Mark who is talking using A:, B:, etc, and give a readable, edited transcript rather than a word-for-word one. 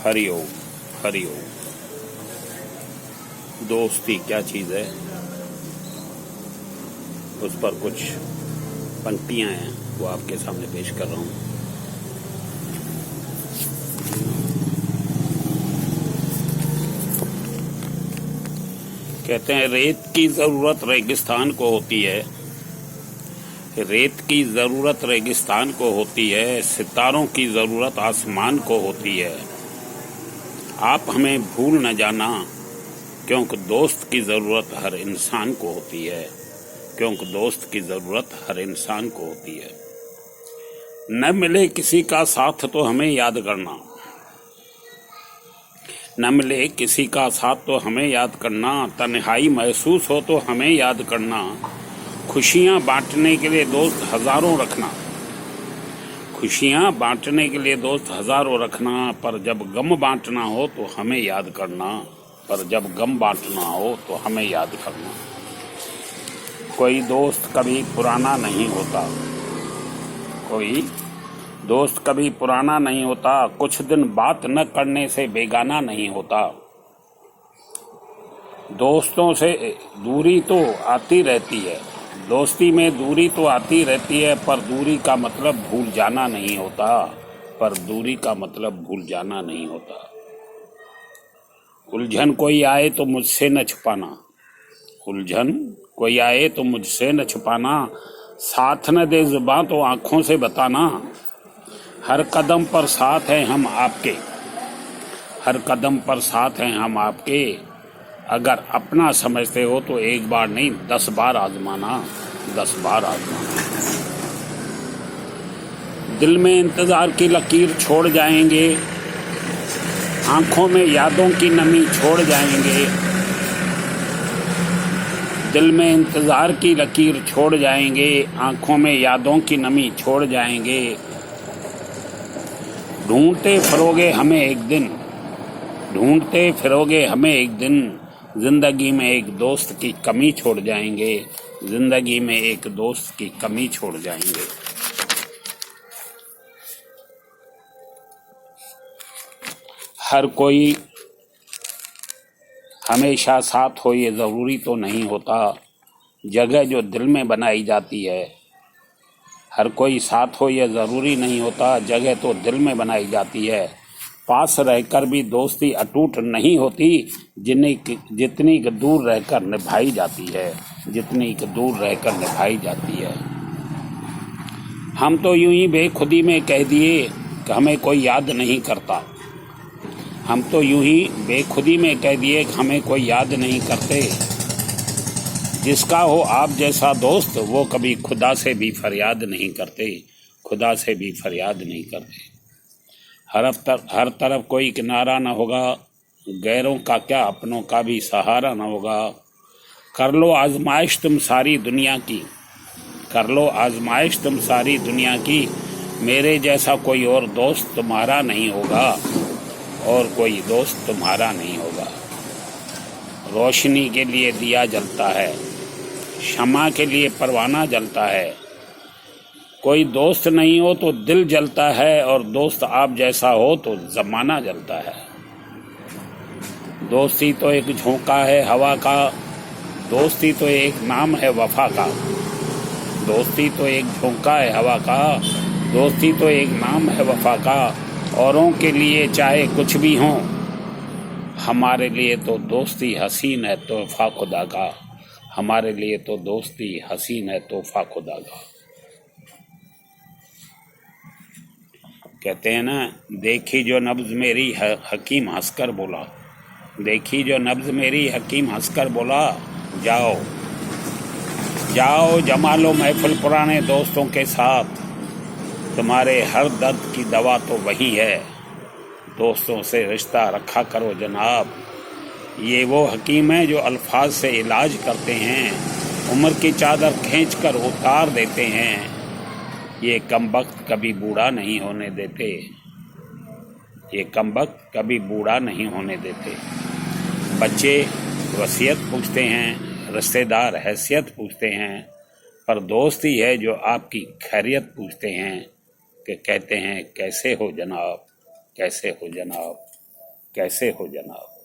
A: हरि ओम। हरि ओम। दोस्ती क्या चीज़ है, उस पर कुछ पंक्तियां हैं, वो आपके सामने पेश कर रहा हूँ। कहते हैं, रेत की ज़रूरत रेगिस्तान को होती है, रेत की ज़रूरत रेगिस्तान को होती है, सितारों की ज़रूरत आसमान को होती है। आप हमें भूल न जाना, क्योंकि दोस्त की ज़रूरत हर इंसान को होती है, क्योंकि दोस्त की ज़रूरत हर इंसान को होती है। न मिले किसी का साथ तो हमें याद करना, न मिले किसी का साथ तो हमें याद करना, तन्हाई महसूस हो तो हमें याद करना। खुशियाँ बांटने के लिए दोस्त हजारों रखना, खुशियाँ बांटने के लिए दोस्त हजारों रखना, पर जब गम बांटना हो तो हमें याद करना, पर जब गम बांटना हो तो हमें याद करना। कोई दोस्त कभी पुराना नहीं होता, कोई दोस्त कभी पुराना नहीं होता, कुछ दिन बात न करने से बेगाना नहीं होता। दोस्तों से दूरी तो आती रहती है, दोस्ती में दूरी तो आती रहती है, पर दूरी का मतलब भूल जाना नहीं होता, पर दूरी का मतलब भूल जाना नहीं होता। उलझन कोई आए तो मुझसे न छुपाना, उलझन कोई आए तो मुझसे न छुपाना, साथ न दे जुबां तो आंखों से बताना। हर कदम पर साथ हैं हम आपके, हर कदम पर साथ हैं हम आपके, अगर अपना समझते हो तो एक बार नहीं 10 बार आजमाना, 10 बार आजमाना। दिल में इंतजार की लकीर छोड़ जाएंगे, आंखों में यादों की नमी छोड़ जाएंगे। दिल में इंतजार की लकीर छोड़ जाएंगे, आंखों में यादों की नमी छोड़ जाएंगे। ढूंढते फिरोगे हमें एक दिन, ढूंढते फिरोगे हमें एक दिन, जिंदगी में एक दोस्त की कमी छोड़ जाएंगे, जिंदगी में एक दोस्त की कमी छोड़ जाएंगे। हर कोई हमेशा साथ हो ये ज़रूरी तो नहीं होता, जगह जो दिल में बनाई जाती है। हर कोई साथ हो ये ज़रूरी नहीं होता, जगह तो दिल में बनाई जाती है। पास रहकर भी दोस्ती अटूट नहीं होती, जितनी दूर रहकर निभाई जाती है, जितनी दूर रहकर निभाई जाती है। हम तो यूं ही बेखुदी में कह दिए कि हमें कोई याद नहीं करता, हम तो यूं ही बेखुदी में कह दिए कि हमें कोई याद नहीं करते। जिसका हो आप जैसा दोस्त, वो कभी खुदा से भी फरियाद नहीं करते, खुदा से भी फरियाद नहीं करते। हर तरफ कोई किनारा न होगा, गैरों का क्या अपनों का भी सहारा न होगा। कर लो आजमाइश तुम सारी दुनिया की, कर लो आजमाइश तुम सारी दुनिया की, मेरे जैसा कोई और दोस्त तुम्हारा नहीं होगा, और कोई दोस्त तुम्हारा नहीं होगा। रोशनी के लिए दिया जलता है, क्षमा के लिए परवाना जलता है। कोई दोस्त नहीं हो तो दिल जलता है, और दोस्त आप जैसा हो तो जमाना जलता है। दोस्ती तो एक झोंका है हवा का, दोस्ती तो एक नाम है वफा का। दोस्ती तो एक झोंका है हवा का, दोस्ती तो एक नाम है वफा का। औरों के लिए चाहे कुछ भी हो, हमारे लिए तो दोस्ती हसीन है तोहफा खुदा का, हमारे लिए तो दोस्ती हसीन है तोहफा खुदा का। कहते हैं ना, देखी जो नब्ज मेरी हकीम हंसकर बोला, देखी जो नब्ज मेरी हकीम हंसकर बोला, जाओ जाओ जमा लो महफिल पुराने दोस्तों के साथ, तुम्हारे हर दर्द की दवा तो वही है, दोस्तों से रिश्ता रखा करो जनाब। ये वो हकीम हैं जो अल्फाज से इलाज करते हैं, उम्र की चादर खींचकर उतार देते हैं। ये कमबख्त कभी बूढ़ा नहीं होने देते, ये कमबख्त कभी बूढ़ा नहीं होने देते। बच्चे वसीयत पूछते हैं, रिश्तेदार हैसियत पूछते हैं, पर दोस्त ही है जो आपकी खैरियत पूछते हैं, कि कहते हैं कैसे हो जनाब, कैसे हो जनाब। कैसे हो जनाब।